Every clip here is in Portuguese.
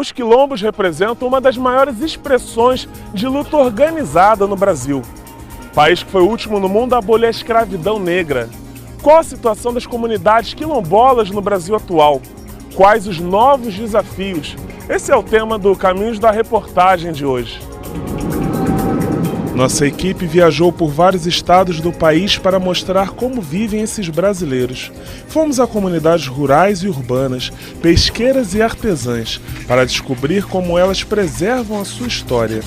Os quilombos representam uma das maiores expressões de luta organizada no Brasil. País que foi o último no mundo a abolir a escravidão negra. Qual a situação das comunidades quilombolas no Brasil atual? Quais os novos desafios? Esse é o tema do Caminhos da Reportagem de hoje. Nossa equipe viajou por vários estados do país para mostrar como vivem esses brasileiros. Fomos a comunidades rurais e urbanas, pesqueiras e artesãs, para descobrir como elas preservam a sua história.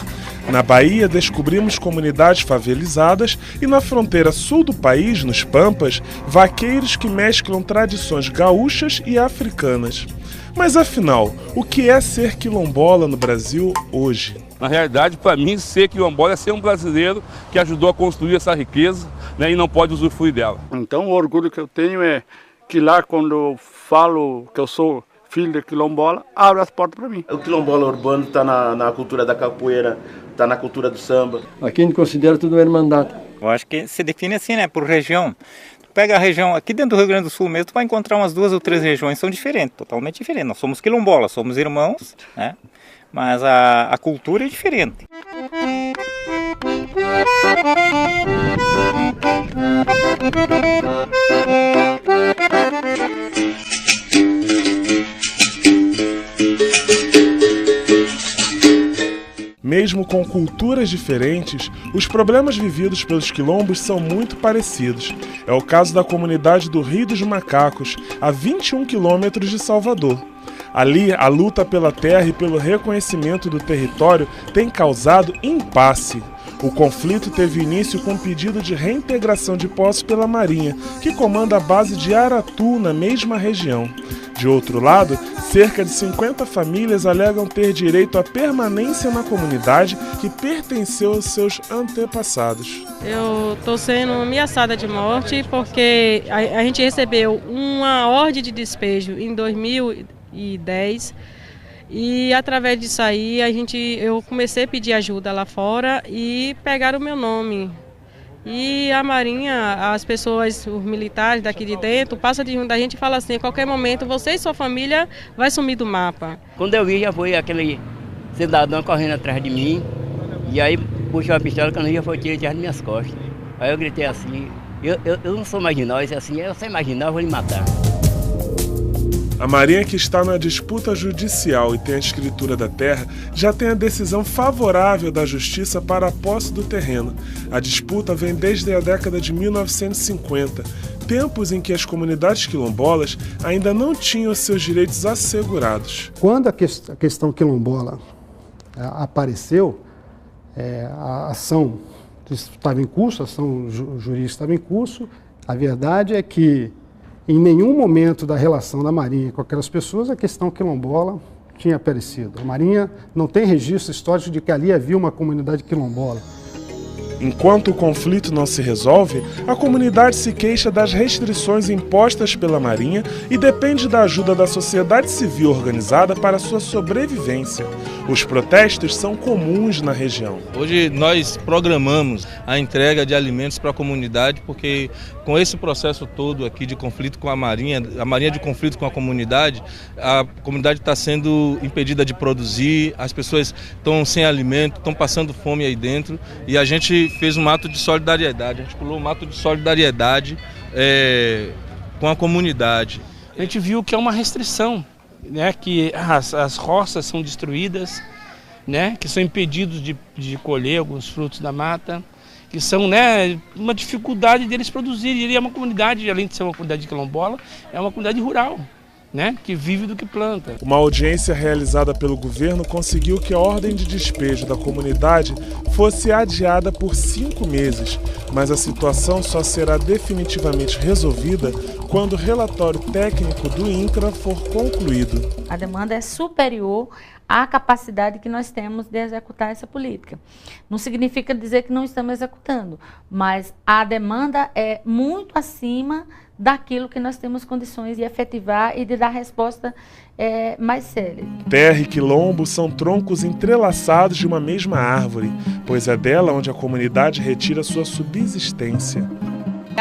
Na Bahia, descobrimos comunidades favelizadas e na fronteira sul do país, nos Pampas, vaqueiros que mesclam tradições gaúchas e africanas. Mas afinal, o que é ser quilombola no Brasil hoje? Na realidade, para mim, ser quilombola é ser um brasileiro que ajudou a construir essa riqueza, né, e não pode usufruir dela. Então o orgulho que eu tenho é que lá quando eu falo que eu sou filho de quilombola, abre as portas para mim. O quilombola urbano está na cultura da capoeira, está na cultura do samba. Aqui a gente considera tudo uma irmandade. Eu acho que se define assim, né, por região. Pega a região, aqui dentro do Rio Grande do Sul mesmo, tu vai encontrar umas 2 ou 3 regiões que são diferentes, totalmente diferentes. Nós somos quilombolas, somos irmãos, né? Mas a cultura é diferente. Mesmo com culturas diferentes, os problemas vividos pelos quilombos são muito parecidos. É o caso da comunidade do Rio dos Macacos, a 21 quilômetros de Salvador. Ali, a luta pela terra e pelo reconhecimento do território tem causado impasse. O conflito teve início com um pedido de reintegração de posse pela Marinha, que comanda a base de Aratu, na mesma região. De outro lado, cerca de 50 famílias alegam ter direito à permanência na comunidade que pertenceu aos seus antepassados. Eu estou sendo ameaçada de morte porque a gente recebeu uma ordem de despejo em 2010 e através disso aí eu comecei a pedir ajuda lá fora e pegaram o meu nome. E a Marinha, as pessoas, os militares daqui de dentro, passam de junto da gente e falam assim, a qualquer momento você e sua família vai sumir do mapa. Quando eu vi, já foi aquele cidadão correndo atrás de mim, e aí puxou a pistola, quando eu já foi tirei das minhas costas. Aí eu gritei assim, eu não sou marginal, isso é assim, eu sou marginal, eu vou lhe matar. A Marinha, que está na disputa judicial e tem a escritura da terra, já tem a decisão favorável da Justiça para a posse do terreno. A disputa vem desde a década de 1950, tempos em que as comunidades quilombolas ainda não tinham seus direitos assegurados. Quando a questão quilombola apareceu, a ação estava em curso, a ação jurídica estava em curso. A verdade é que em nenhum momento da relação da Marinha com aquelas pessoas a questão quilombola tinha aparecido. A Marinha não tem registro histórico de que ali havia uma comunidade quilombola. Enquanto o conflito não se resolve, a comunidade se queixa das restrições impostas pela Marinha e depende da ajuda da sociedade civil organizada para sua sobrevivência. Os protestos são comuns na região. Hoje nós programamos a entrega de alimentos para a comunidade, porque com esse processo todo aqui de conflito com a Marinha de conflito com a comunidade está sendo impedida de produzir, as pessoas estão sem alimento, estão passando fome aí dentro, e a gente fez um ato de solidariedade, a gente pulou um ato de solidariedade com a comunidade. A gente viu que é uma restrição, né, que as roças são destruídas, né, que são impedidos de colher alguns frutos da mata, que são, né, uma dificuldade deles produzirem. Ele é uma comunidade, além de ser uma comunidade quilombola, é uma comunidade rural, né, que vive do que planta. Uma audiência realizada pelo governo conseguiu que a ordem de despejo da comunidade fosse adiada por 5 meses, mas a situação só será definitivamente resolvida quando o relatório técnico do INCRA for concluído. A demanda é superior à capacidade que nós temos de executar essa política. Não significa dizer que não estamos executando, mas a demanda é muito acima daquilo que nós temos condições de efetivar e de dar resposta mais séria. Terra e quilombo são troncos entrelaçados de uma mesma árvore, pois é dela onde a comunidade retira sua subsistência.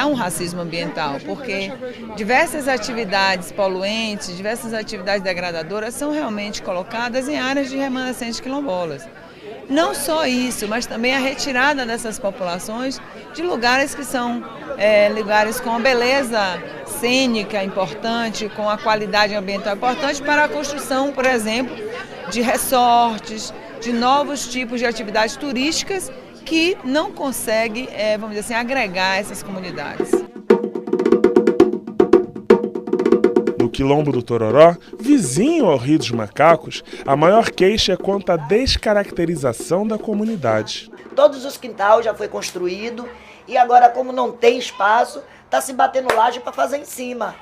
enfrentar um racismo ambiental, porque diversas atividades poluentes, diversas atividades degradadoras são realmente colocadas em áreas de remanescentes quilombolas. Não só isso, mas também a retirada dessas populações de lugares que são lugares com a beleza cênica importante, com a qualidade ambiental importante para a construção, por exemplo, de resorts, de novos tipos de atividades turísticas que não consegue, vamos dizer assim, agregar essas comunidades. No Quilombo do Tororó, vizinho ao Rio dos Macacos, a maior queixa é quanto à descaracterização da comunidade. Todos os quintais já foi construído e agora, como não tem espaço, está se batendo laje para fazer em cima.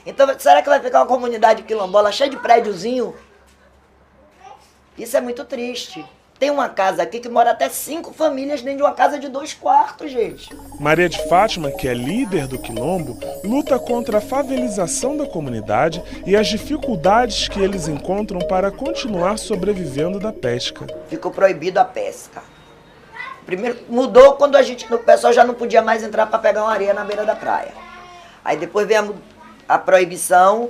Então, será que vai ficar uma comunidade quilombola cheia de prédiozinho? Isso é muito triste. Tem uma casa aqui que mora até 5 famílias dentro de uma casa de 2 quartos, gente. Maria de Fátima, que é líder do Quilombo, luta contra a favelização da comunidade e as dificuldades que eles encontram para continuar sobrevivendo da pesca. Ficou proibido a pesca. Primeiro mudou quando o pessoal já não podia mais entrar para pegar uma areia na beira da praia. Aí depois veio a proibição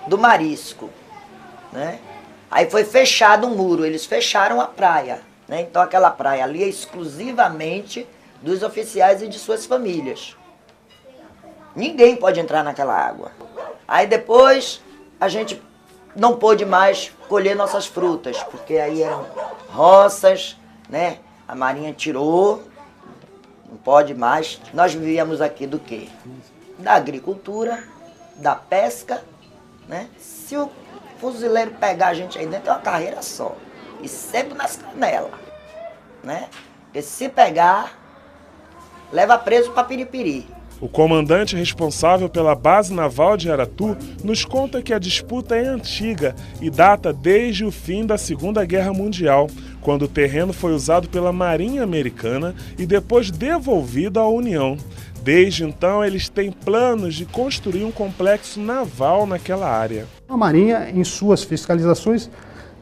do marisco, né? Aí foi fechado um muro, eles fecharam a praia, né? Então aquela praia ali é exclusivamente dos oficiais e de suas famílias. Ninguém pode entrar naquela água. Aí depois a gente não pôde mais colher nossas frutas, porque aí eram roças, né? A Marinha tirou, não pode mais. Nós vivíamos aqui do quê? Da agricultura, da pesca, né? Se o fuzileiro pegar a gente aí dentro, é uma carreira só. E sempre nas canelas, né? Porque se pegar, leva preso para Piripiri. O comandante responsável pela base naval de Aratu nos conta que a disputa é antiga e data desde o fim da Segunda Guerra Mundial, quando o terreno foi usado pela Marinha Americana e depois devolvido à União. Desde então, eles têm planos de construir um complexo naval naquela área. A Marinha, em suas fiscalizações,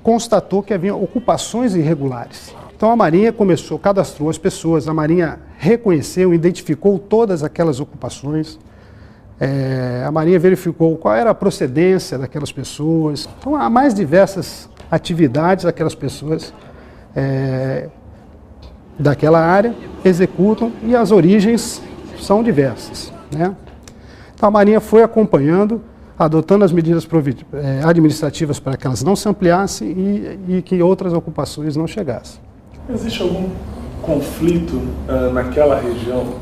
constatou que havia ocupações irregulares. Então a Marinha cadastrou as pessoas, a Marinha reconheceu, identificou todas aquelas ocupações, a Marinha verificou qual era a procedência daquelas pessoas. Então há mais diversas atividades daquelas pessoas daquela área, executam e as origens são diversas, né? Então a Marinha foi acompanhando, adotando as medidas administrativas para que elas não se ampliassem e que outras ocupações não chegassem. Existe algum conflito naquela região?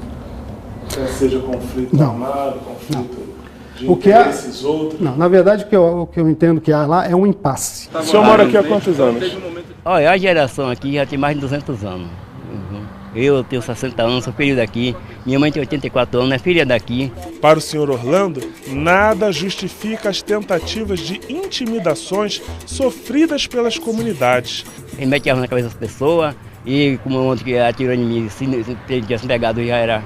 Seja conflito armado, conflito de interesses outros? Não, na verdade o que eu entendo que há lá é um impasse. O senhor mora aqui há quantos anos? Olha, a geração aqui já tem mais de 200 anos. Eu tenho 60 anos, sou filho daqui. Minha mãe tem 84 anos, é filha daqui. Para o senhor Orlando, nada justifica as tentativas de intimidações sofridas pelas comunidades. Ele mete a mão na cabeça das pessoas e como ontem que atirou em mim, se tivesse pegado já era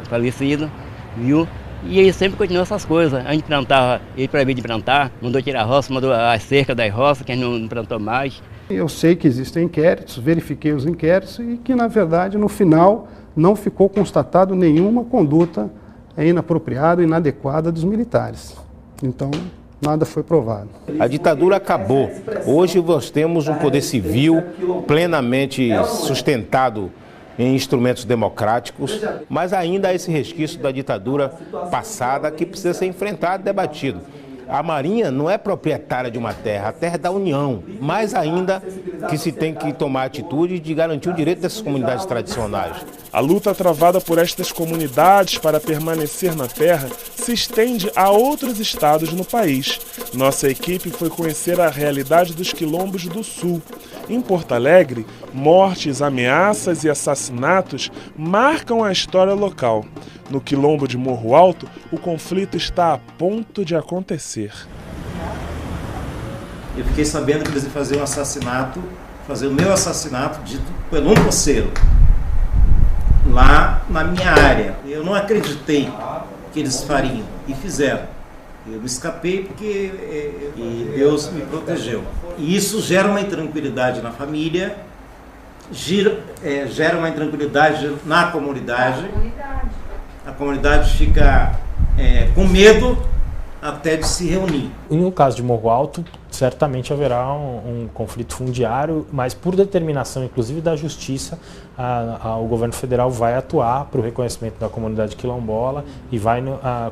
falecido, viu? E ele sempre continuou essas coisas. A gente plantava, ele proibiu de plantar, mandou tirar a roça, mandou a cerca das roças, que a gente não plantou mais. Eu sei que existem inquéritos, verifiquei os inquéritos e que, na verdade, no final, não ficou constatado nenhuma conduta inapropriada, inadequada dos militares. Então, nada foi provado. A ditadura acabou. Hoje nós temos um poder civil plenamente sustentado em instrumentos democráticos, mas ainda há esse resquício da ditadura passada que precisa ser enfrentado e debatido. A Marinha não é proprietária de uma terra, a terra é da União. Mais ainda que se tem que tomar atitude de garantir o direito dessas comunidades tradicionais. A luta travada por estas comunidades para permanecer na terra se estende a outros estados no país. Nossa equipe foi conhecer a realidade dos quilombos do Sul. Em Porto Alegre, mortes, ameaças e assassinatos marcam a história local. No quilombo de Morro Alto, o conflito está a ponto de acontecer. Eu fiquei sabendo que eles iam fazer um assassinato, fazer o meu assassinato dito pelo um poceiro, lá na minha área. Eu não acreditei que eles fariam e fizeram. Eu me escapei porque Deus me protegeu. E isso gera uma intranquilidade na família, gera uma intranquilidade na comunidade. a comunidade fica com medo até de se reunir. No caso de Morro Alto, certamente haverá um conflito fundiário, mas por determinação, inclusive da Justiça, o governo federal vai atuar para o reconhecimento da comunidade quilombola e vai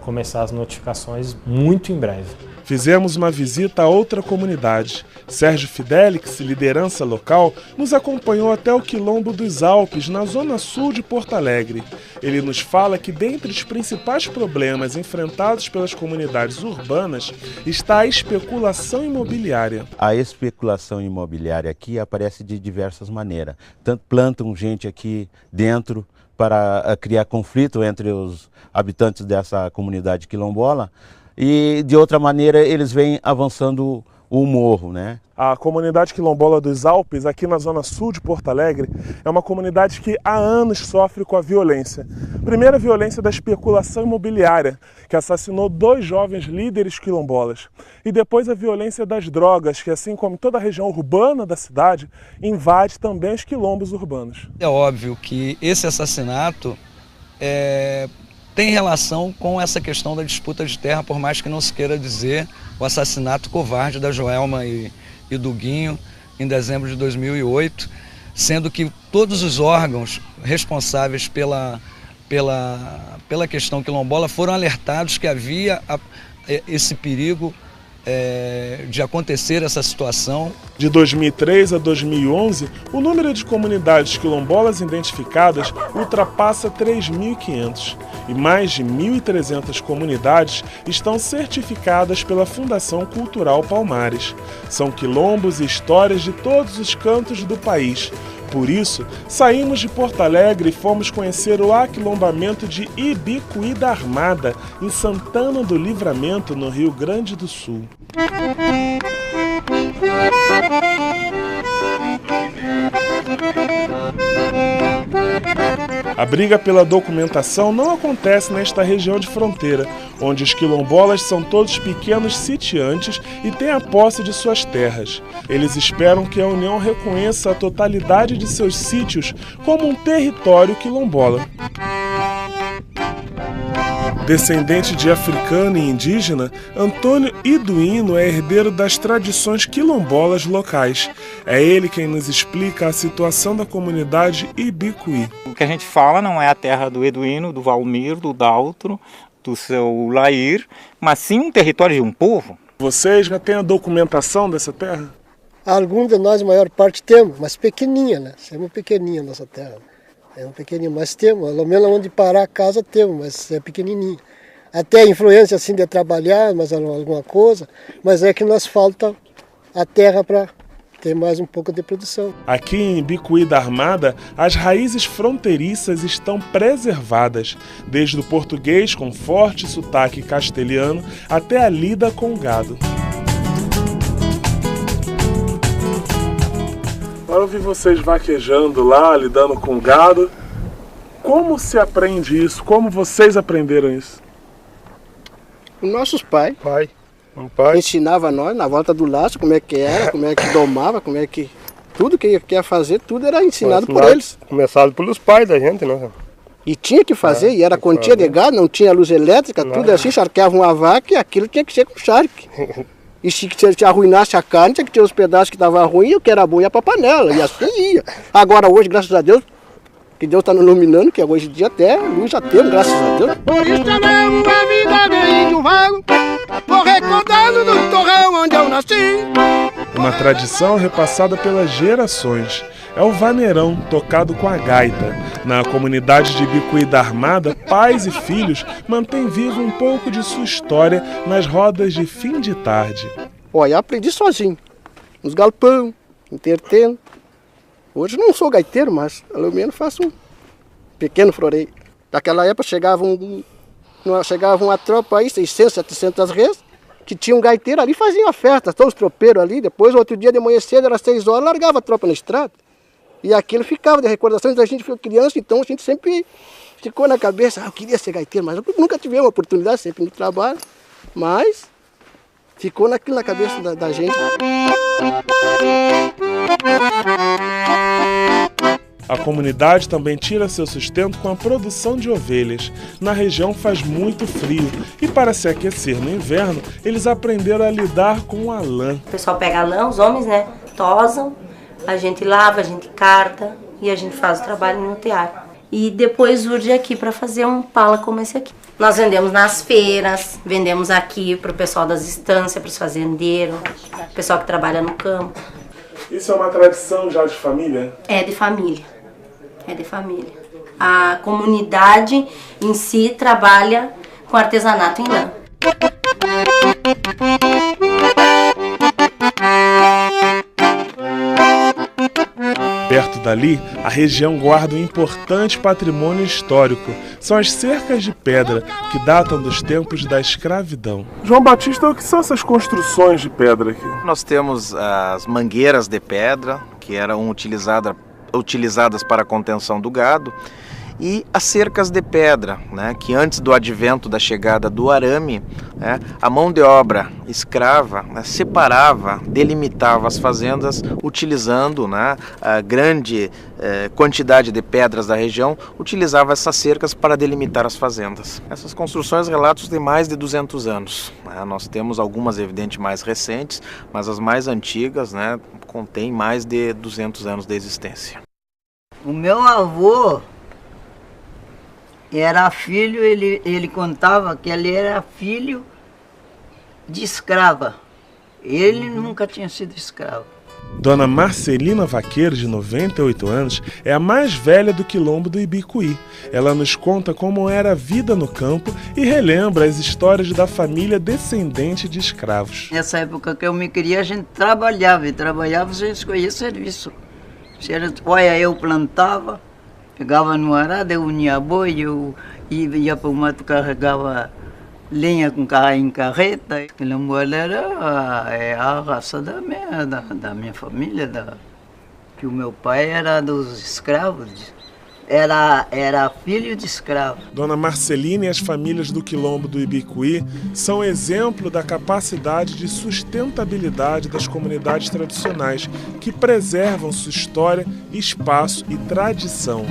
começar as notificações muito em breve. Fizemos uma visita a outra comunidade. Sérgio Fidelix, liderança local, nos acompanhou até o Quilombo dos Alpes, na zona sul de Porto Alegre. Ele nos fala que dentre os principais problemas enfrentados pelas comunidades urbanas está a especulação imobiliária. A especulação imobiliária aqui aparece de diversas maneiras. Tanto plantam gente aqui dentro para criar conflito entre os habitantes dessa comunidade quilombola, e de outra maneira eles vêm avançando o morro, né? A comunidade quilombola dos Alpes, aqui na zona sul de Porto Alegre, é uma comunidade que há anos sofre com a violência. Primeiro, a violência da especulação imobiliária, que assassinou 2 jovens líderes quilombolas. E depois a violência das drogas, que assim como toda a região urbana da cidade, invade também os quilombos urbanos. É óbvio que esse assassinato tem relação com essa questão da disputa de terra, por mais que não se queira dizer o assassinato covarde da Joelma e do Guinho em dezembro de 2008, sendo que todos os órgãos responsáveis pela questão quilombola foram alertados que havia esse perigo de acontecer essa situação. De 2003 a 2011, o número de comunidades quilombolas identificadas ultrapassa 3.500 e mais de 1.300 comunidades estão certificadas pela Fundação Cultural Palmares. São quilombos e histórias de todos os cantos do país. Por isso, saímos de Porto Alegre e fomos conhecer o aquilombamento de Ibicuí da Armada, em Santana do Livramento, no Rio Grande do Sul. A briga pela documentação não acontece nesta região de fronteira, onde os quilombolas são todos pequenos sitiantes e têm a posse de suas terras. Eles esperam que a União reconheça a totalidade de seus sítios como um território quilombola. Descendente de africano e indígena, Antônio Iduino é herdeiro das tradições quilombolas locais. É ele quem nos explica a situação da comunidade Ibicuí. O que a gente fala não é a terra do Eduino, do Valmir, do Daltro, do seu Lair, mas sim um território de um povo. Vocês já têm a documentação dessa terra? Alguns de nós, a maior parte, temos, mas pequenininha, né? Somos pequenininha a nossa terra. É um pequenininho, mas temos, pelo menos onde parar a casa temos, mas é pequenininho. Até a influência assim de trabalhar, mas alguma coisa, mas é que nos falta a terra para ter mais um pouco de produção. Aqui em Ibicuí da Armada, as raízes fronteiriças estão preservadas, desde o português com forte sotaque castelhano até a lida com gado. Agora eu vi vocês vaquejando lá, lidando com gado. Como se aprende isso? Como vocês aprenderam isso? Os nossos pais. Ensinava nós na volta do laço como é que era, como é que domava, como é que... Tudo que ia fazer, tudo era ensinado por eles. Começado pelos pais da gente, né? E tinha que fazer, e era quantia de gado, não tinha luz elétrica, tudo assim, charqueava uma vaca e aquilo tinha que ser com charque. E se arruinasse a carne, tinha que tirar os pedaços que estavam ruins e o que era bom ia para a panela. E assim ia. Agora hoje, graças a Deus, que Deus está nos iluminando, que hoje em dia até luz já temos, graças a Deus. Por isso chamamos a vida de índio vago, vou recordando do torrão onde eu nasci. Uma tradição repassada pelas gerações. É o vaneirão, tocado com a gaita. Na comunidade de Ibicuí da Armada, pais e filhos mantêm vivo um pouco de sua história nas rodas de fim de tarde. Olha, aprendi sozinho, nos galpão, entretendo. Hoje não sou gaiteiro, mas pelo menos faço um pequeno floreio. Naquela época chegava uma tropa aí, 600, 700 reis, que tinha um gaiteiro ali, fazia uma festa, todos os tropeiros ali. Depois, outro dia de manhã cedo, era 6 horas, largava a tropa na estrada. E aquilo ficava de recordações, a gente foi criança, então a gente sempre ficou na cabeça, eu queria ser gaiteiro, mas nunca tivemos uma oportunidade, sempre no trabalho, mas ficou naquilo na cabeça da gente. A comunidade também tira seu sustento com a produção de ovelhas. Na região faz muito frio e para se aquecer no inverno, eles aprenderam a lidar com a lã. O pessoal pega a lã, os homens, né, tosam, a gente lava, a gente carta e a gente faz o trabalho no tear. E depois urge aqui para fazer um pala como esse aqui. Nós vendemos nas feiras, vendemos aqui para o pessoal das estâncias, para os fazendeiros, o pessoal que trabalha no campo. Isso é uma tradição já de família? É de família, é de família. A comunidade em si trabalha com artesanato em lã. Perto dali, a região guarda um importante patrimônio histórico. São as cercas de pedra, que datam dos tempos da escravidão. João Batista, o que são essas construções de pedra aqui? Nós temos as mangueiras de pedra, que eram utilizadas para a contenção do gado, e as cercas de pedra, né, que antes do advento da chegada do arame, né, a mão de obra escrava, né, separava, delimitava as fazendas utilizando, né, a grande quantidade de pedras da região, utilizava essas cercas para delimitar as fazendas. Essas construções relatam de mais de 200 anos. Né, nós temos algumas, evidente, mais recentes, mas as mais antigas, né, contêm mais de 200 anos de existência. O meu avô era filho, ele contava que ele era filho de escrava. Ele nunca tinha sido escravo. Dona Marcelina Vaqueiro, de 98 anos, é a mais velha do quilombo do Ibicuí. Ela nos conta como era a vida no campo e relembra as histórias da família descendente de escravos. Nessa época que eu me criei, a gente trabalhava, sem escolher serviço. Olha, eu plantava, pegava no arado, eu unia boi, eu ia para o mato, carregava lenha com carro em carreta. Quilombola era a raça da minha família, que o meu pai era dos escravos, era filho de escravo. Dona Marcelina e as famílias do quilombo do Ibicuí são exemplo da capacidade de sustentabilidade das comunidades tradicionais, que preservam sua história, espaço e tradição.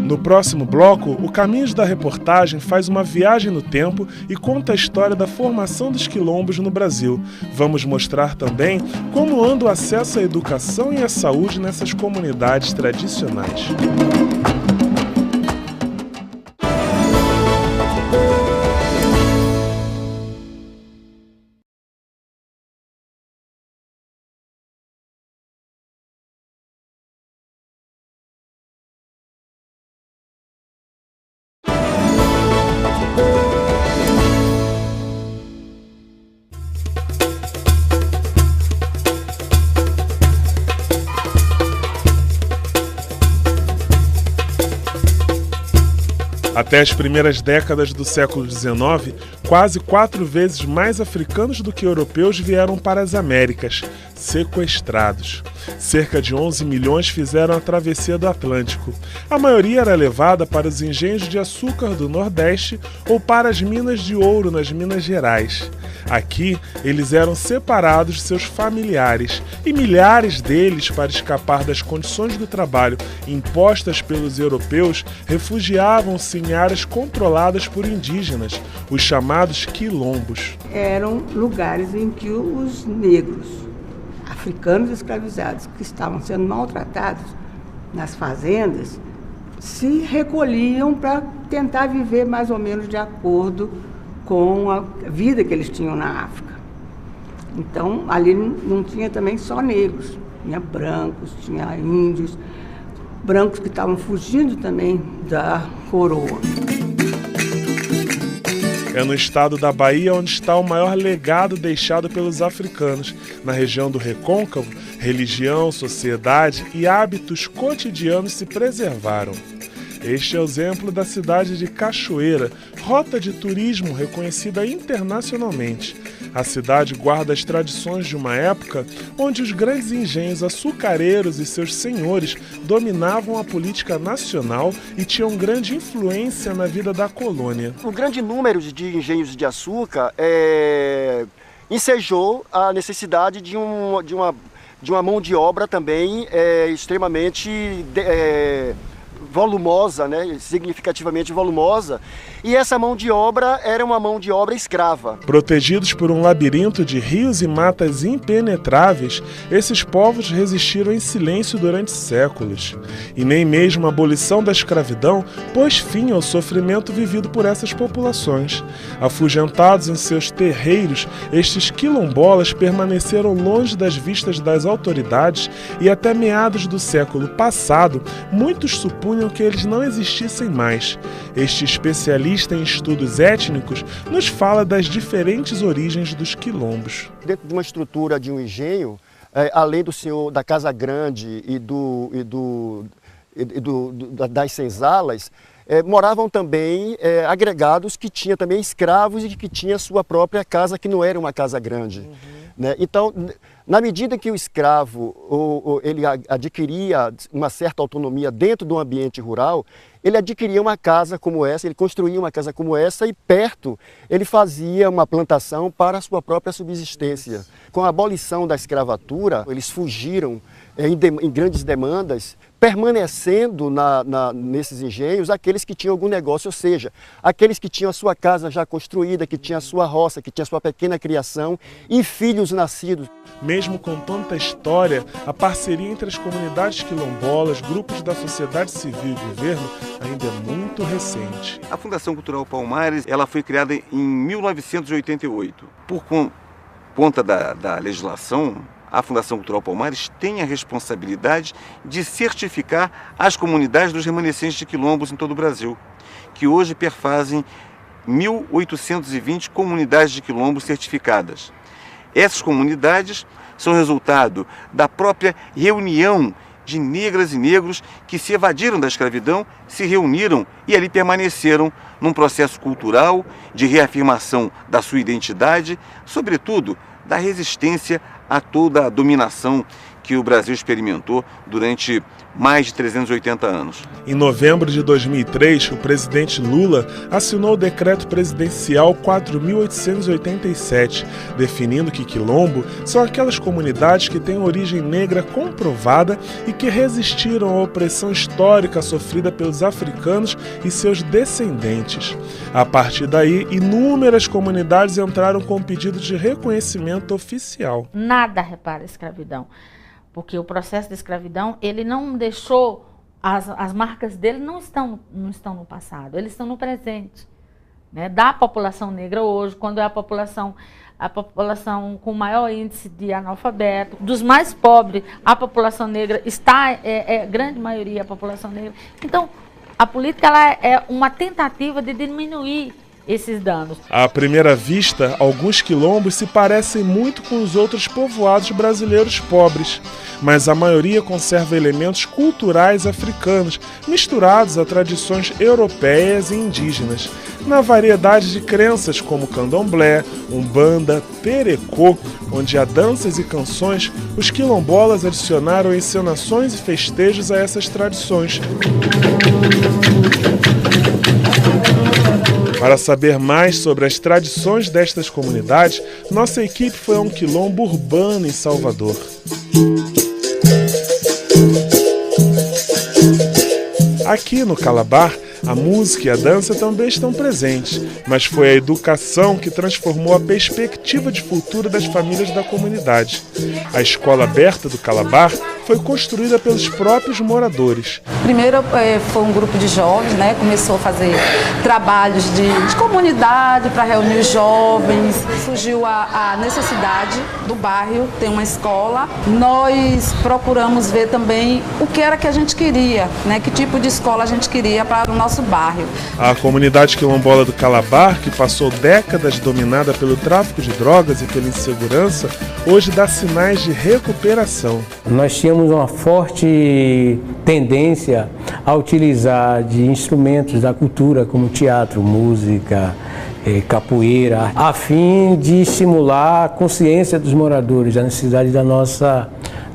No próximo bloco, o Caminhos da Reportagem faz uma viagem no tempo e conta a história da formação dos quilombos no Brasil. Vamos mostrar também como anda o acesso à educação e à saúde nessas comunidades tradicionais. Até as primeiras décadas do século XIX, quase 4 vezes mais africanos do que europeus vieram para as Américas, sequestrados. Cerca de 11 milhões fizeram a travessia do Atlântico. A maioria era levada para os engenhos de açúcar do Nordeste ou para as minas de ouro nas Minas Gerais. Aqui, eles eram separados de seus familiares e milhares deles, para escapar das condições do trabalho impostas pelos europeus, refugiavam-se em áreas controladas por indígenas, os chamados quilombos. Eram lugares em que os negros, africanos escravizados, que estavam sendo maltratados nas fazendas, se recolhiam para tentar viver mais ou menos de acordo com a vida que eles tinham na África. Então, ali não tinha também só negros, tinha brancos, tinha índios, brancos que estavam fugindo também da coroa. É no estado da Bahia onde está o maior legado deixado pelos africanos. Na região do Recôncavo, religião, sociedade e hábitos cotidianos se preservaram. Este é o exemplo da cidade de Cachoeira, rota de turismo reconhecida internacionalmente. A cidade guarda as tradições de uma época onde os grandes engenhos açucareiros e seus senhores dominavam a política nacional e tinham grande influência na vida da colônia. O grande número de engenhos de açúcar ensejou a necessidade de uma mão de obra também extremamente volumosa, né, significativamente volumosa, e essa mão de obra era uma mão de obra escrava. Protegidos por um labirinto de rios e matas impenetráveis, esses povos resistiram em silêncio durante séculos. E nem mesmo a abolição da escravidão pôs fim ao sofrimento vivido por essas populações. Afugentados em seus terreiros, estes quilombolas permaneceram longe das vistas das autoridades e até meados do século passado, muitos supunham que eles não existissem mais. Este especialista em estudos étnicos nos fala das diferentes origens dos quilombos. Dentro de uma estrutura de um engenho, além do senhor da Casa Grande e das senzalas, moravam também agregados que tinham também escravos e que tinham sua própria casa, que não era uma casa grande. Né? Então, na medida que o escravo ele adquiria uma certa autonomia dentro do ambiente rural, ele adquiria uma casa como essa, ele construía uma casa como essa e perto ele fazia uma plantação para a sua própria subsistência. Com a abolição da escravatura, eles fugiram em grandes demandas, permanecendo nesses engenhos aqueles que tinham algum negócio, ou seja, aqueles que tinham a sua casa já construída, que tinham a sua roça, que tinham a sua pequena criação e filhos nascidos. Mesmo com tanta história, a parceria entre as comunidades quilombolas, grupos da sociedade civil e governo ainda é muito recente. A Fundação Cultural Palmares ela foi criada em 1988. Por conta da legislação, a Fundação Cultural Palmares tem a responsabilidade de certificar as comunidades dos remanescentes de quilombos em todo o Brasil, que hoje perfazem 1.820 comunidades de quilombos certificadas. Essas comunidades são resultado da própria reunião de negras e negros que se evadiram da escravidão, se reuniram e ali permaneceram num processo cultural de reafirmação da sua identidade, sobretudo da resistência a toda a dominação que o Brasil experimentou durante mais de 380 anos. Em novembro de 2003, o presidente Lula assinou o decreto presidencial 4.887, definindo que quilombo são aquelas comunidades que têm origem negra comprovada e que resistiram à opressão histórica sofrida pelos africanos e seus descendentes. A partir daí, inúmeras comunidades entraram com pedido de reconhecimento oficial. Nada repara a escravidão. Porque o processo de escravidão, ele não deixou, as marcas dele não estão no passado, eles estão no presente. Né? Da população negra hoje, quando é a população com maior índice de analfabeto, dos mais pobres, a população negra está, grande maioria a população negra. Então, a política ela é uma tentativa de diminuir esses danos. À primeira vista, alguns quilombos se parecem muito com os outros povoados brasileiros pobres, mas a maioria conserva elementos culturais africanos, misturados a tradições europeias e indígenas, na variedade de crenças como candomblé, umbanda, perecô, onde há danças e canções, os quilombolas adicionaram encenações e festejos a essas tradições. Para saber mais sobre as tradições destas comunidades, nossa equipe foi a um quilombo urbano em Salvador. Aqui no Calabar, a música e a dança também estão presentes, mas foi a educação que transformou a perspectiva de futuro das famílias da comunidade. A Escola Aberta do Calabar foi construída pelos próprios moradores. Primeiro foi um grupo de jovens, né? Começou a fazer trabalhos de comunidade para reunir os jovens. Surgiu a necessidade do bairro ter uma escola. Nós procuramos ver também o que era que a gente queria, né? Que tipo de escola a gente queria para o nosso bairro. A comunidade quilombola do Calabar, que passou décadas dominada pelo tráfico de drogas e pela insegurança, hoje dá sinais de recuperação. Nós tínhamos uma forte tendência a utilizar de instrumentos da cultura, como teatro, música, capoeira, a fim de estimular a consciência dos moradores, a necessidade da nossa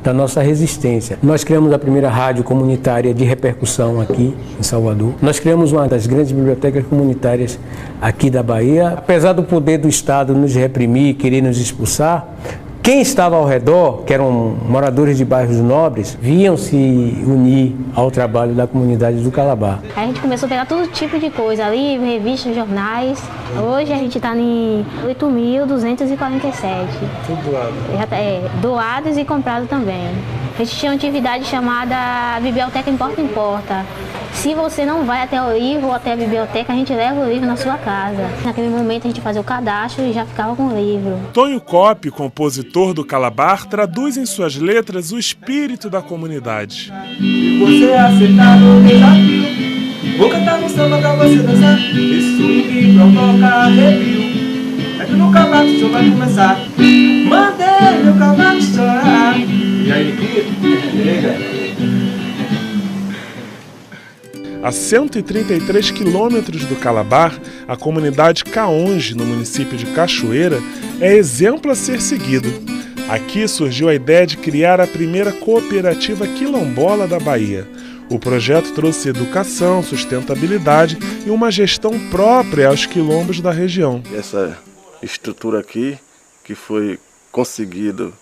da nossa resistência. Nós criamos a primeira rádio comunitária de repercussão aqui em Salvador. Nós criamos uma das grandes bibliotecas comunitárias aqui da Bahia. Apesar do poder do Estado nos reprimir, querer nos expulsar, quem estava ao redor, que eram moradores de bairros nobres, vinham se unir ao trabalho da comunidade do Calabar. A gente começou a pegar todo tipo de coisa, livros, revistas, jornais. Hoje a gente está em 8.247. Tudo doado. Doados e comprados também. A gente tinha uma atividade chamada Biblioteca Importa Importa. Se você não vai até o livro ou até a biblioteca, a gente leva o livro na sua casa. Naquele momento a gente fazia o cadastro e já ficava com o livro. Tonho Cop, compositor do Calabar, traduz em suas letras o espírito da comunidade. Se você aceitar o desafio, vou cantar um samba pra você dançar. Esse swing provoca arrepio. É que no cavaco o show vai começar. Mandei meu cavaco chorar. E aí, que? A 133 quilômetros do Calabar, a comunidade Caonge, no município de Cachoeira, é exemplo a ser seguido. Aqui surgiu a ideia de criar a primeira cooperativa quilombola da Bahia. O projeto trouxe educação, sustentabilidade e uma gestão própria aos quilombos da região. Essa estrutura aqui, que foi conseguido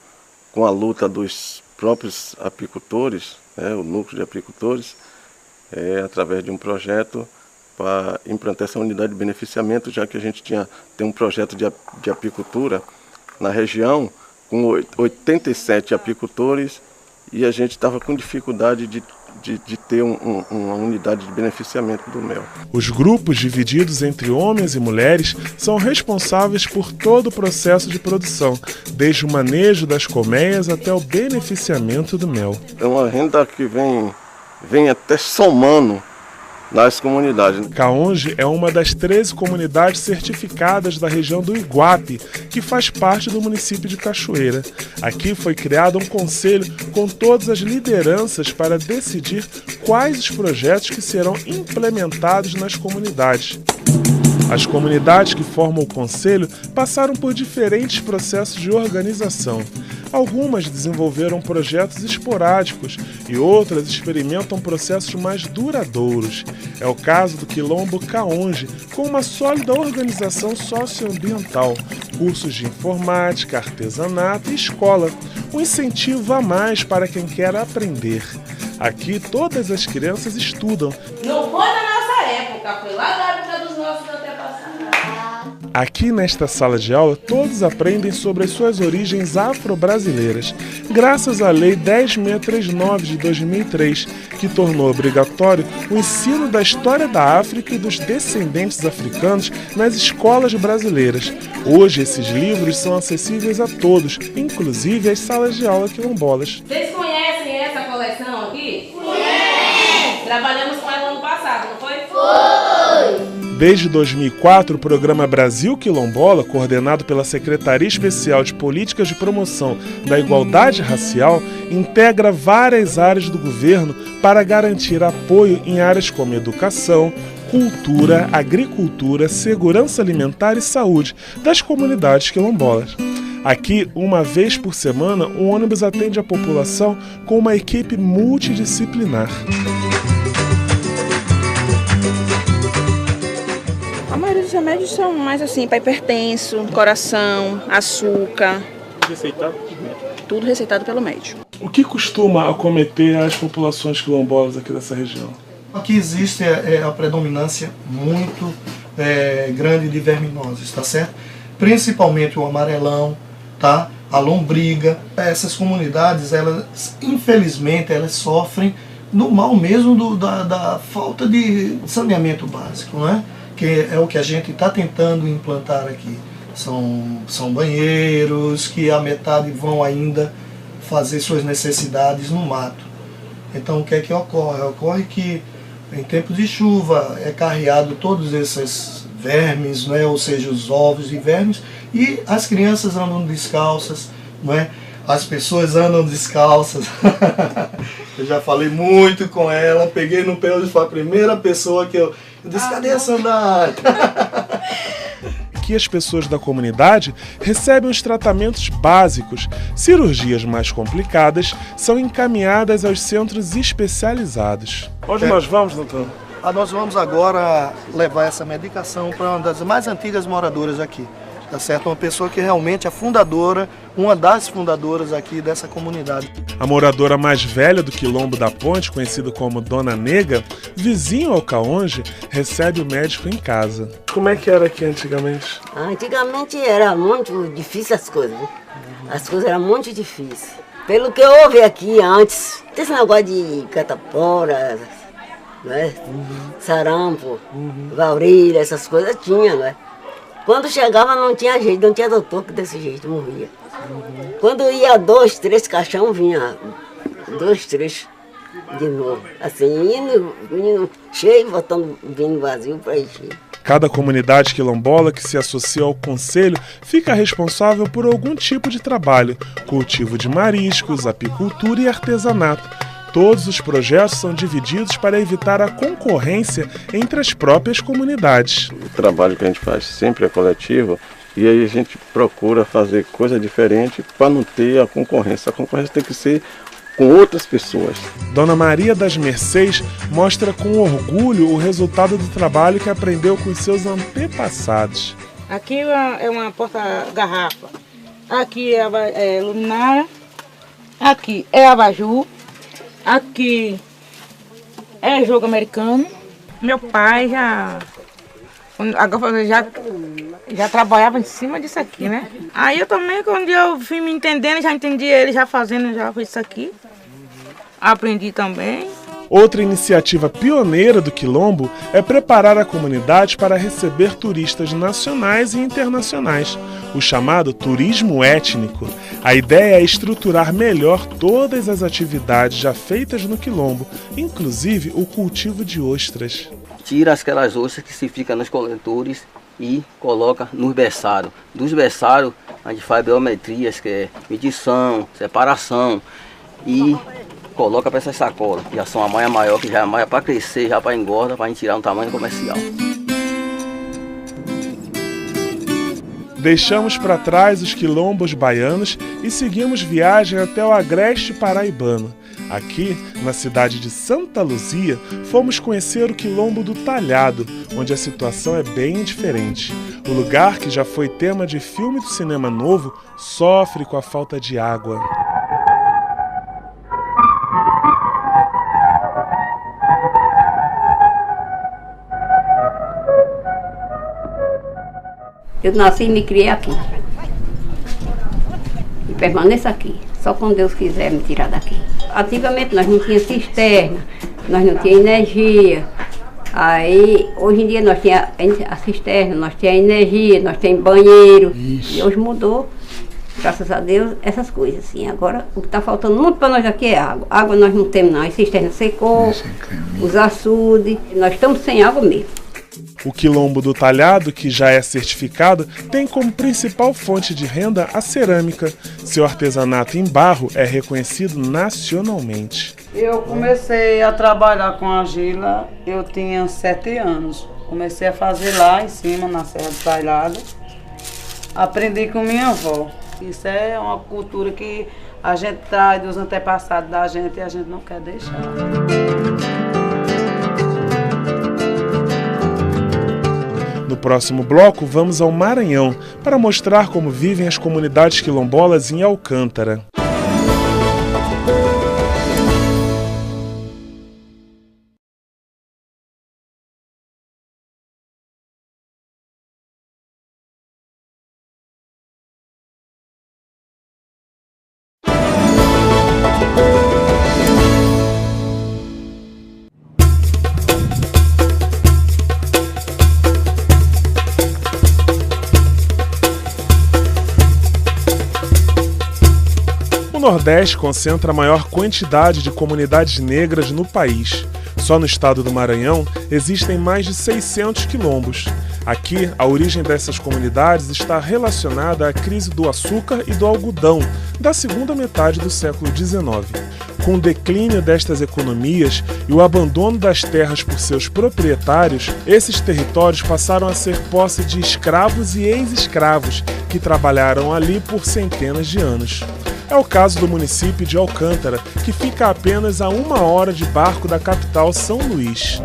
com a luta dos próprios apicultores, o núcleo de apicultores, através de um projeto para implantar essa unidade de beneficiamento, já que a gente tem um projeto de apicultura na região com 87 apicultores e a gente estava com dificuldade de ter uma unidade de beneficiamento do mel. Os grupos divididos entre homens e mulheres são responsáveis por todo o processo de produção, desde o manejo das colmeias até o beneficiamento do mel. É uma renda que vem até somando nas comunidades. Caonge é uma das 13 comunidades certificadas da região do Iguape, que faz parte do município de Cachoeira. Aqui foi criado um conselho com todas as lideranças para decidir quais os projetos que serão implementados nas comunidades. As comunidades que formam o conselho passaram por diferentes processos de organização. Algumas desenvolveram projetos esporádicos e outras experimentam processos mais duradouros. É o caso do Quilombo Caonge, com uma sólida organização socioambiental, cursos de informática, artesanato e escola. Um incentivo a mais para quem quer aprender. Aqui todas as crianças estudam. Não foi na nossa época, foi lá na época dos nossos antepassados. Aqui nesta sala de aula, todos aprendem sobre as suas origens afro-brasileiras, graças à Lei 10.639 de 2003, que tornou obrigatório o ensino da história da África e dos descendentes africanos nas escolas brasileiras. Hoje, esses livros são acessíveis a todos, inclusive às salas de aula quilombolas. Vocês conhecem essa coleção aqui? Conhece! Trabalhamos com ela ano passado, não foi? Foi! Desde 2004, o programa Brasil Quilombola, coordenado pela Secretaria Especial de Políticas de Promoção da Igualdade Racial, integra várias áreas do governo para garantir apoio em áreas como educação, cultura, agricultura, segurança alimentar e saúde das comunidades quilombolas. Aqui, uma vez por semana, o ônibus atende a população com uma equipe multidisciplinar. A maioria dos remédios são mais assim, para hipertenso, coração, açúcar. Receitado? Tudo receitado pelo médico. O que costuma acometer as populações quilombolas aqui dessa região? Aqui existe a predominância muito grande de verminoses, tá certo? Principalmente o amarelão, tá? A lombriga. Essas comunidades, elas, infelizmente, elas sofrem do mal mesmo da falta de saneamento básico, não é? Que é o que a gente está tentando implantar aqui. São banheiros que a metade vão ainda fazer suas necessidades no mato. Então o que é que ocorre? Ocorre que em tempos de chuva é carreado todos esses vermes, não é? Ou seja, os ovos e vermes, e as crianças andam descalças, não é? As pessoas andam descalças. Eu já falei muito com ela, peguei no pé, hoje foi a primeira pessoa que eu disse, cadê a sandália? aqui as pessoas da comunidade recebem os tratamentos básicos. Cirurgias mais complicadas são encaminhadas aos centros especializados. Onde nós vamos, doutor? Nós vamos agora levar essa medicação para uma das mais antigas moradoras aqui, tá certo? Uma pessoa que realmente é fundadora, uma das fundadoras aqui dessa comunidade. A moradora mais velha do Quilombo da Ponte, conhecida como Dona Nega, vizinho ao Caonge, recebe o médico em casa. Como é que era aqui antigamente? Antigamente era muito difícil as coisas. As coisas eram muito difíceis. Pelo que houve aqui antes, tem esse negócio de catapora, né? Sarampo, varíola, essas coisas tinha, né? Quando chegava não tinha jeito, não tinha doutor que desse jeito morria. Quando ia 2, 3 caixão, vinha 2, 3 de novo. Assim, indo cheio, botando vinho vazio para encher. Cada comunidade quilombola que se associa ao conselho fica responsável por algum tipo de trabalho, cultivo de mariscos, apicultura e artesanato. Todos os projetos são divididos para evitar a concorrência entre as próprias comunidades. O trabalho que a gente faz sempre é coletivo e aí a gente procura fazer coisa diferente para não ter a concorrência. A concorrência tem que ser com outras pessoas. Dona Maria das Mercês mostra com orgulho o resultado do trabalho que aprendeu com seus antepassados. Aqui é uma porta-garrafa, aqui é a luminária, aqui é abajur. Aqui é jogo americano. Meu pai já trabalhava em cima disso aqui, né? Aí eu também, quando eu fui me entendendo, já entendi ele já fazendo já isso aqui. Aprendi também. Outra iniciativa pioneira do Quilombo é preparar a comunidade para receber turistas nacionais e internacionais, o chamado turismo étnico. A ideia é estruturar melhor todas as atividades já feitas no Quilombo, inclusive o cultivo de ostras. Tira aquelas ostras que se ficam nos coletores e coloca nos berçários. Dos berçários a gente faz biometrias, que é medição, separação e coloca para essas sacolas, já são a maia maior, que já é a maia para crescer, já para engorda, para a gente tirar um tamanho comercial. Deixamos para trás os quilombos baianos e seguimos viagem até o agreste paraibano. Aqui, na cidade de Santa Luzia, fomos conhecer o Quilombo do Talhado, onde a situação é bem diferente. O lugar, que já foi tema de filme do Cinema Novo, sofre com a falta de água. Eu nasci e me criei aqui. E permaneço aqui. Só quando Deus quiser me tirar daqui. Antigamente nós não tínhamos cisterna, nós não tínhamos energia. Aí, hoje em dia nós temos a cisterna, nós temos a energia, nós temos banheiro. Isso. E hoje mudou, graças a Deus, essas coisas assim. Agora, o que está faltando muito para nós aqui é água. Água nós não temos não, a cisterna secou, os açudes, nós estamos sem água mesmo. O Quilombo do Talhado, que já é certificado, tem como principal fonte de renda a cerâmica. Seu artesanato em barro é reconhecido nacionalmente. Eu comecei a trabalhar com argila, eu tinha 7 anos. Comecei a fazer lá em cima, na Serra do Talhado. Aprendi com minha avó. Isso é uma cultura que a gente traz dos antepassados da gente e a gente não quer deixar. No próximo bloco, vamos ao Maranhão para mostrar como vivem as comunidades quilombolas em Alcântara. O Nordeste concentra a maior quantidade de comunidades negras no país. Só no estado do Maranhão existem mais de 600 quilombos. Aqui, a origem dessas comunidades está relacionada à crise do açúcar e do algodão da segunda metade do século XIX. Com o declínio destas economias e o abandono das terras por seus proprietários, esses territórios passaram a ser posse de escravos e ex-escravos que trabalharam ali por centenas de anos. É o caso do município de Alcântara, que fica a apenas a 1 hora de barco da capital São Luís.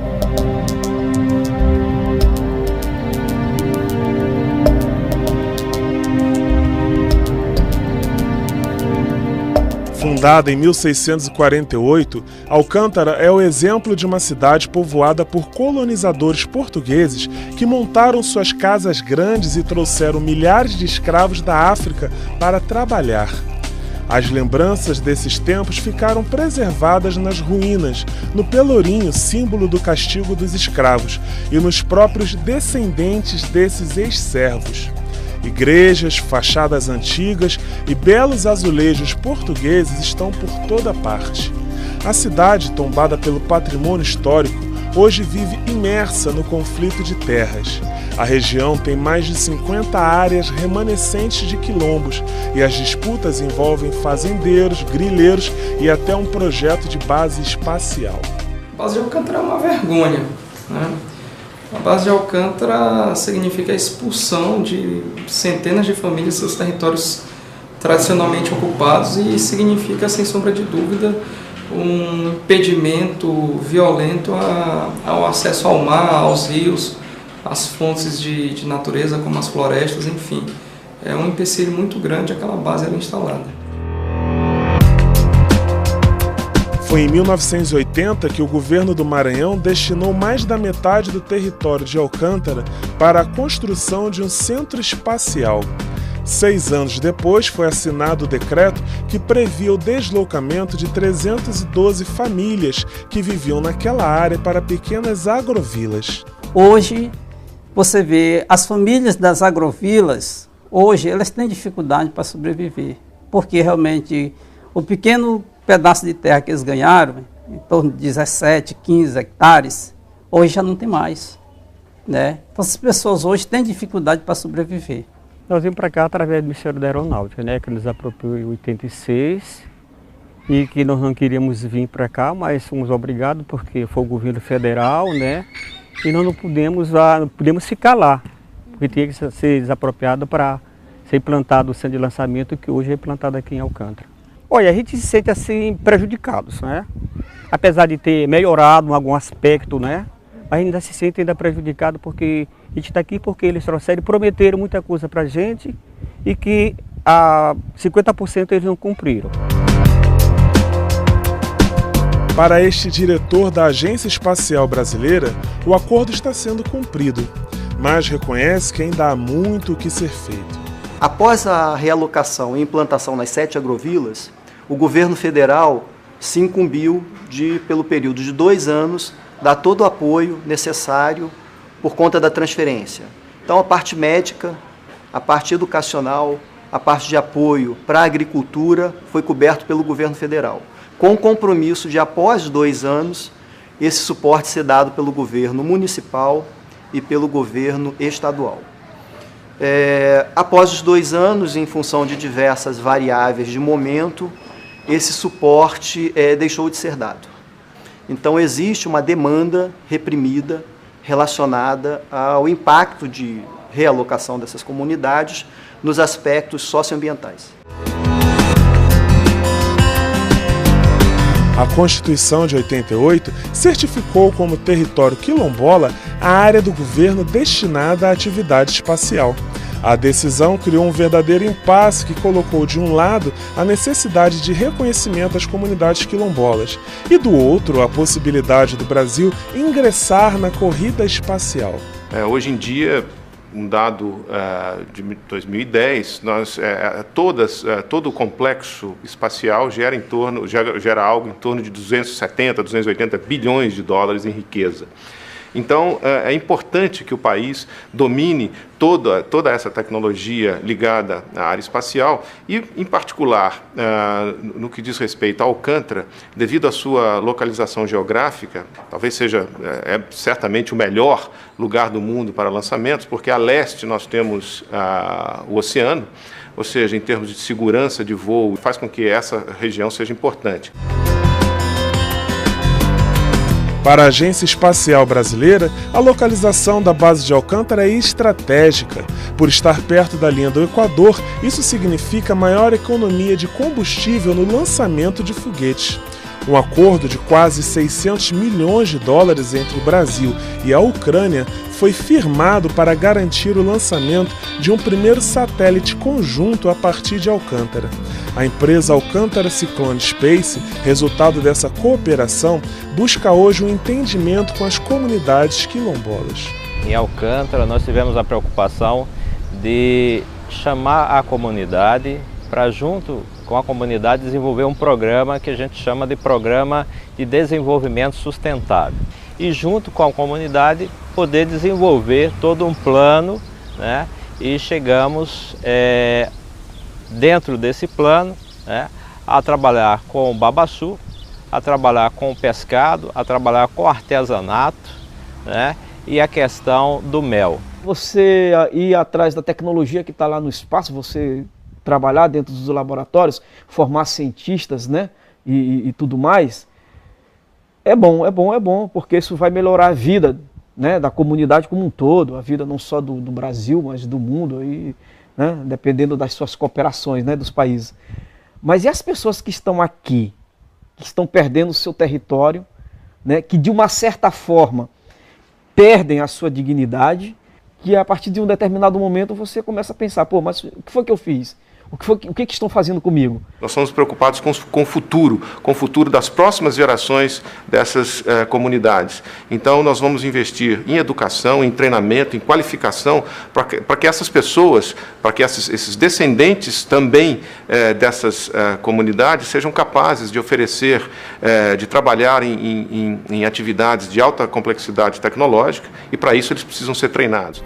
Fundada em 1648, Alcântara é o exemplo de uma cidade povoada por colonizadores portugueses que montaram suas casas grandes e trouxeram milhares de escravos da África para trabalhar. As lembranças desses tempos ficaram preservadas nas ruínas, no pelourinho, símbolo do castigo dos escravos, e nos próprios descendentes desses ex-servos. Igrejas, fachadas antigas e belos azulejos portugueses estão por toda parte. A cidade, tombada pelo patrimônio histórico, hoje vive imersa no conflito de terras. A região tem mais de 50 áreas remanescentes de quilombos e as disputas envolvem fazendeiros, grileiros e até um projeto de base espacial. A base de Alcântara é uma vergonha, né? A base de Alcântara significa a expulsão de centenas de famílias dos seus territórios tradicionalmente ocupados e significa, sem sombra de dúvida, um impedimento violento ao acesso ao mar, aos rios, às fontes de natureza como as florestas, enfim. É um empecilho muito grande aquela base ali instalada. Foi em 1980 que o governo do Maranhão destinou mais da metade do território de Alcântara para a construção de um centro espacial. 6 anos depois, foi assinado o decreto que previa o deslocamento de 312 famílias que viviam naquela área para pequenas agrovilas. Hoje, você vê as famílias das agrovilas, hoje elas têm dificuldade para sobreviver, porque realmente o pequeno pedaço de terra que eles ganharam, em torno de 17, 15 hectares, hoje já não tem mais, né? Então as pessoas hoje têm dificuldade para sobreviver. Nós vimos para cá através do Ministério da Aeronáutica, né, que nos apropriou em 86 e que nós não queríamos vir para cá, mas fomos obrigados porque foi o governo federal, né, e nós não podemos ficar lá, porque tinha que ser desapropriado para ser implantado o centro de lançamento que hoje é implantado aqui em Alcântara. Olha, a gente se sente assim prejudicados, né? Apesar de ter melhorado em algum aspecto, né? Mas ainda se sente prejudicado porque a gente está aqui porque eles trouxeram e prometeram muita coisa para a gente e que a 50% eles não cumpriram. Para este diretor da Agência Espacial Brasileira, o acordo está sendo cumprido, mas reconhece que ainda há muito o que ser feito. Após a realocação e implantação nas 7 agrovilas, o governo federal se incumbiu de, pelo período de 2 anos, dar todo o apoio necessário por conta da transferência. Então, a parte médica, a parte educacional, a parte de apoio para a agricultura foi coberto pelo governo federal, com o compromisso de, após 2 anos, esse suporte ser dado pelo governo municipal e pelo governo estadual. Após os 2 anos, em função de diversas variáveis de momento, esse suporte deixou de ser dado. Então existe uma demanda reprimida relacionada ao impacto de realocação dessas comunidades nos aspectos socioambientais. A Constituição de 88 certificou como território quilombola a área do governo destinada à atividade espacial. A decisão criou um verdadeiro impasse que colocou de um lado a necessidade de reconhecimento às comunidades quilombolas e do outro a possibilidade do Brasil ingressar na corrida espacial. Hoje em dia, um dado de 2010, todo o complexo espacial gera algo em torno de 270, 280 bilhões de dólares em riqueza. Então, é importante que o país domine toda essa tecnologia ligada à área espacial e, em particular, no que diz respeito a Alcântara, devido à sua localização geográfica, talvez seja certamente o melhor lugar do mundo para lançamentos, porque a leste nós temos o oceano, ou seja, em termos de segurança de voo, faz com que essa região seja importante. Para a Agência Espacial Brasileira, a localização da base de Alcântara é estratégica. Por estar perto da linha do Equador, isso significa maior economia de combustível no lançamento de foguetes. Um acordo de quase 600 milhões de dólares entre o Brasil e a Ucrânia foi firmado para garantir o lançamento de um primeiro satélite conjunto a partir de Alcântara. A empresa Alcântara Cyclone Space, resultado dessa cooperação, busca hoje um entendimento com as comunidades quilombolas. Em Alcântara, nós tivemos a preocupação de chamar a comunidade para, junto com a comunidade, desenvolver um programa que a gente chama de Programa de Desenvolvimento Sustentável. E, junto com a comunidade, poder desenvolver todo um plano, né? E chegamos, dentro desse plano, né, a trabalhar com o babaçu, a trabalhar com o pescado, a trabalhar com o artesanato, né, e a questão do mel. Você ir atrás da tecnologia que está lá no espaço, você trabalhar dentro dos laboratórios, formar cientistas, né, e tudo mais, é bom, porque isso vai melhorar a vida, né, da comunidade como um todo, a vida não só do Brasil, mas do mundo, aí, né, dependendo das suas cooperações, né, dos países. Mas e as pessoas que estão aqui, que estão perdendo o seu território, né, que de uma certa forma perdem a sua dignidade, que a partir de um determinado momento você começa a pensar, pô, mas o que foi que eu fiz? O que estão fazendo comigo? Nós estamos preocupados com o futuro das próximas gerações dessas comunidades. Então, nós vamos investir em educação, em treinamento, em qualificação, para que essas pessoas, para que esses descendentes também dessas comunidades sejam capazes de oferecer, de trabalhar em atividades de alta complexidade tecnológica, e para isso eles precisam ser treinados.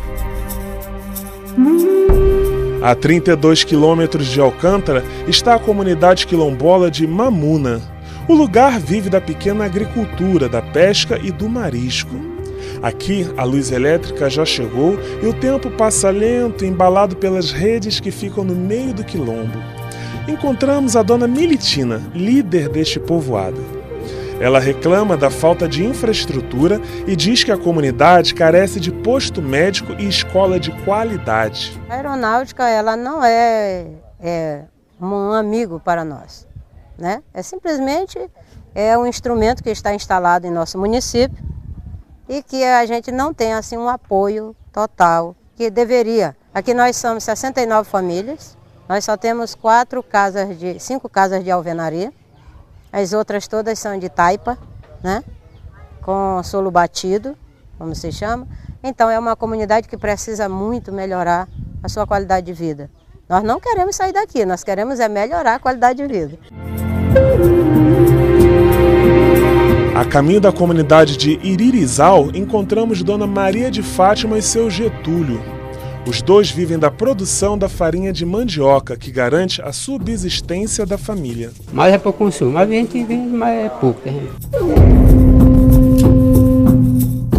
A 32 quilômetros de Alcântara está a comunidade quilombola de Mamuna. O lugar vive da pequena agricultura, da pesca e do marisco. Aqui, a luz elétrica já chegou e o tempo passa lento, embalado pelas redes que ficam no meio do quilombo. Encontramos a dona Militina, líder deste povoado. Ela reclama da falta de infraestrutura e diz que a comunidade carece de posto médico e escola de qualidade. A aeronáutica, ela não é um amigo para nós, né? É simplesmente um instrumento que está instalado em nosso município e que a gente não tem assim um apoio total que deveria. Aqui nós somos 69 famílias, nós só temos 5 casas de alvenaria. As outras todas são de taipa, né? Com solo batido, como se chama. Então é uma comunidade que precisa muito melhorar a sua qualidade de vida. Nós não queremos sair daqui, nós queremos melhorar a qualidade de vida. A caminho da comunidade de Iririzal, encontramos Dona Maria de Fátima e seu Getúlio. Os dois vivem da produção da farinha de mandioca, que garante a subsistência da família. Mas é para o consumo, mas a gente vende, mas é pouco.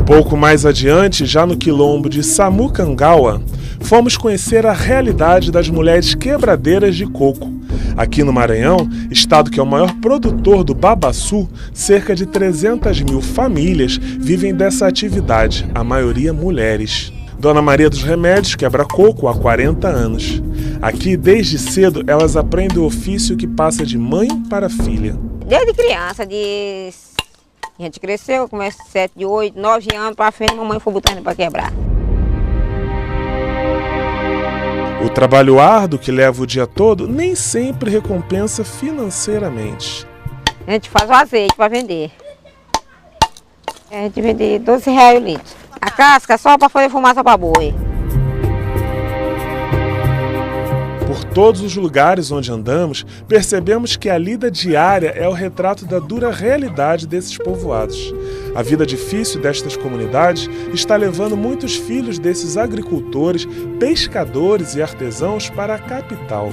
Pouco mais adiante, já no quilombo de Samucangaua, fomos conhecer a realidade das mulheres quebradeiras de coco. Aqui no Maranhão, estado que é o maior produtor do babaçu, cerca de 300 mil famílias vivem dessa atividade, a maioria mulheres. Dona Maria dos Remédios quebra coco há 40 anos. Aqui, desde cedo, elas aprendem o ofício que passa de mãe para filha. Desde criança, a gente cresceu, começa 7, 8, 9 anos para frente, a mamãe foi botando para quebrar. O trabalho árduo que leva o dia todo nem sempre recompensa financeiramente. A gente faz o azeite para vender. A gente vende R$12 o litro. A casca só para fazer fumaça para boi. Por todos os lugares onde andamos, percebemos que a lida diária é o retrato da dura realidade desses povoados. A vida difícil destas comunidades está levando muitos filhos desses agricultores, pescadores e artesãos para a capital.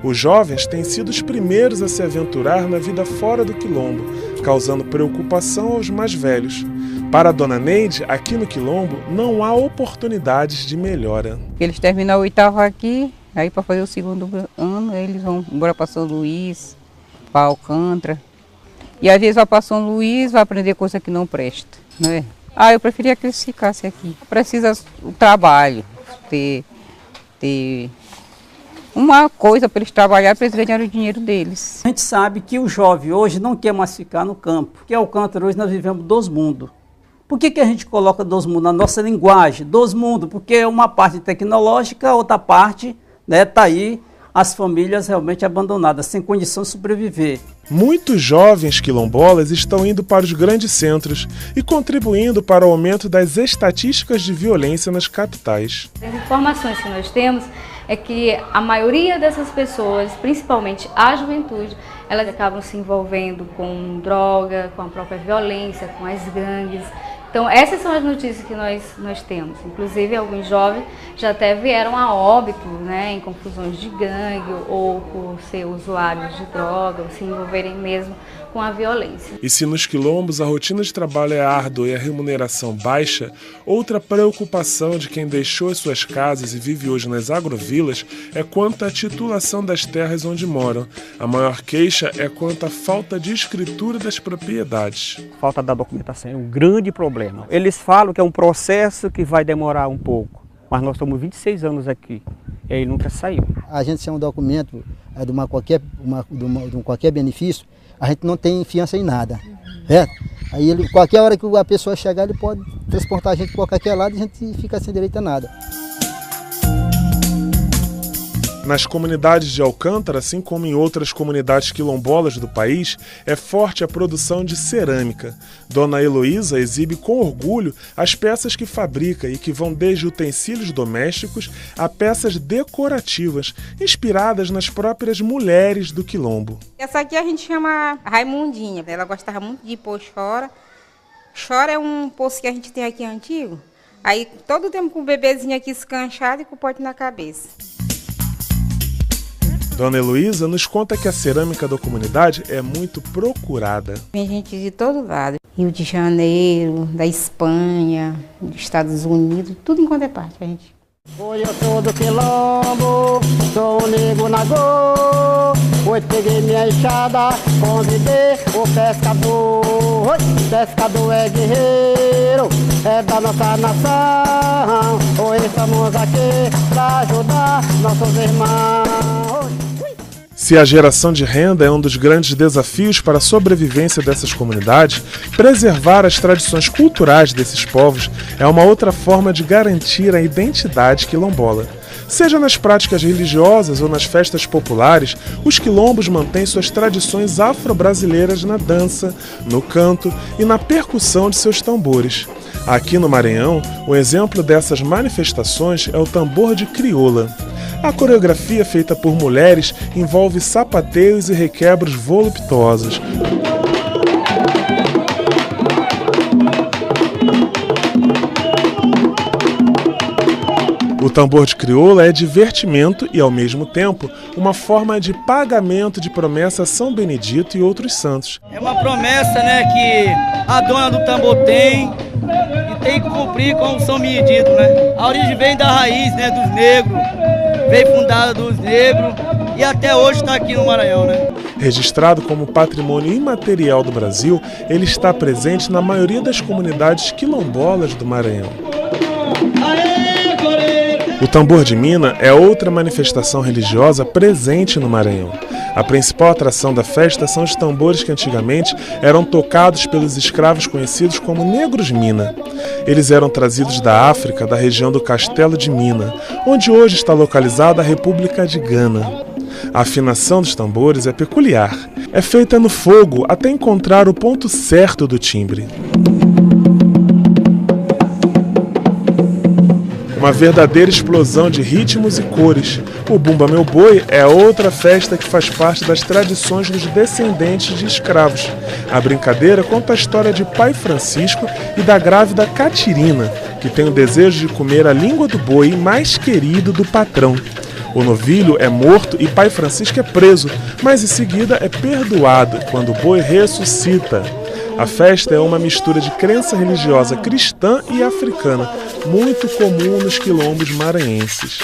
Os jovens têm sido os primeiros a se aventurar na vida fora do quilombo, causando preocupação aos mais velhos. Para a dona Neide, aqui no quilombo, não há oportunidades de melhora. Eles terminam o 8º aqui, aí para fazer o 2º ano, eles vão embora para São Luís, para Alcântara. E às vezes vai para São Luís, vai aprender coisa que não presta, né? Eu preferia que eles ficassem aqui. Precisa o trabalho, ter uma coisa para eles trabalhar, para eles ganharem o dinheiro deles. A gente sabe que o jovem hoje não quer mais ficar no campo, porque Alcântara hoje nós vivemos 2 mundos. Por que a gente coloca 2 mundos na nossa linguagem? 2 mundos, porque é uma parte tecnológica, outra parte, né, tá aí as famílias realmente abandonadas, sem condição de sobreviver. Muitos jovens quilombolas estão indo para os grandes centros e contribuindo para o aumento das estatísticas de violência nas capitais. As informações que nós temos é que a maioria dessas pessoas, principalmente a juventude, elas acabam se envolvendo com droga, com a própria violência, com as gangues. Então essas são as notícias que nós temos. Inclusive alguns jovens já até vieram a óbito, né, em confusões de gangue ou por ser usuários de droga, ou se envolverem mesmo com a violência. E se nos quilombos a rotina de trabalho é árdua e a remuneração baixa, outra preocupação de quem deixou as suas casas e vive hoje nas agrovilas é quanto à titulação das terras onde moram. A maior queixa é quanto à falta de escritura das propriedades. Falta da documentação é um grande problema. Eles falam que é um processo que vai demorar um pouco, mas nós estamos 26 anos aqui e ele nunca saiu. A gente sem um documento de qualquer benefício, a gente não tem fiança em nada, certo? Aí qualquer hora que a pessoa chegar, ele pode transportar a gente para qualquer lado e a gente fica sem direito a nada. Nas comunidades de Alcântara, assim como em outras comunidades quilombolas do país, é forte a produção de cerâmica. Dona Heloísa exibe com orgulho as peças que fabrica e que vão desde utensílios domésticos a peças decorativas, inspiradas nas próprias mulheres do quilombo. Essa aqui a gente chama Raimundinha, ela gostava muito de pôr chora. Chora é um poço que a gente tem aqui antigo, aí todo tempo com o bebezinho aqui escanchado e com o pote na cabeça. Dona Heloísa nos conta que a cerâmica da comunidade é muito procurada. Vem gente de todo lado, Rio de Janeiro, da Espanha, dos Estados Unidos, tudo em quanto é parte, a gente. Oi, eu sou do quilombo, sou um nego nagô. Hoje peguei minha enxada, convidei o pescador. Oi, pescador é guerreiro, é da nossa nação. Hoje estamos aqui pra ajudar nossos irmãos. Se a geração de renda é um dos grandes desafios para a sobrevivência dessas comunidades, preservar as tradições culturais desses povos é uma outra forma de garantir a identidade quilombola. Seja nas práticas religiosas ou nas festas populares, os quilombos mantêm suas tradições afro-brasileiras na dança, no canto e na percussão de seus tambores. Aqui no Maranhão, um exemplo dessas manifestações é o tambor de crioula. A coreografia feita por mulheres envolve sapateios e requebros voluptuosos. O tambor de crioula é divertimento e, ao mesmo tempo, uma forma de pagamento de promessa a São Benedito e outros santos. É uma promessa, né, que a dona do tambor tem e tem que cumprir com o São Benedito, né? A origem vem da raiz, né, dos negros, veio fundada dos negros e até hoje está aqui no Maranhão, né? Registrado como patrimônio imaterial do Brasil, ele está presente na maioria das comunidades quilombolas do Maranhão. O tambor de mina é outra manifestação religiosa presente no Maranhão. A principal atração da festa são os tambores que antigamente eram tocados pelos escravos conhecidos como negros mina. Eles eram trazidos da África, da região do Castelo de Mina, onde hoje está localizada a República de Gana. A afinação dos tambores é peculiar. É feita no fogo até encontrar o ponto certo do timbre. uma verdadeira explosão de ritmos e cores. O Bumba Meu Boi é outra festa que faz parte das tradições dos descendentes de escravos. A brincadeira conta a história de Pai Francisco e da grávida Catirina, que tem o desejo de comer a língua do boi mais querido do patrão. O novilho é morto e Pai Francisco é preso, mas em seguida é perdoado quando o boi ressuscita. A festa é uma mistura de crença religiosa cristã e africana, muito comum nos quilombos maranhenses.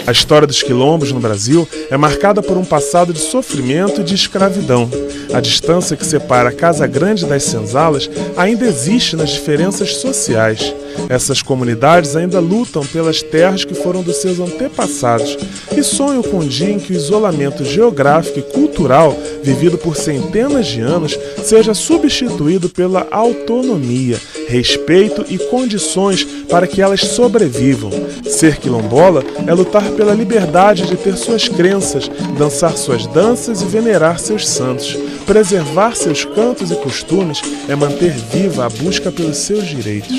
A história dos quilombos no Brasil é marcada por um passado de sofrimento e de escravidão. A distância que separa a Casa Grande das senzalas ainda existe nas diferenças sociais. Essas comunidades ainda lutam pelas terras que foram dos seus antepassados e sonham com um dia em que o isolamento geográfico e cultural vivido por centenas de anos seja substituído pela autonomia, respeito e condições para que elas sobrevivam. Ser quilombola é lutar pela liberdade de ter suas crenças, dançar suas danças e venerar seus santos. Preservar seus cantos e costumes é manter viva a busca pelos seus direitos.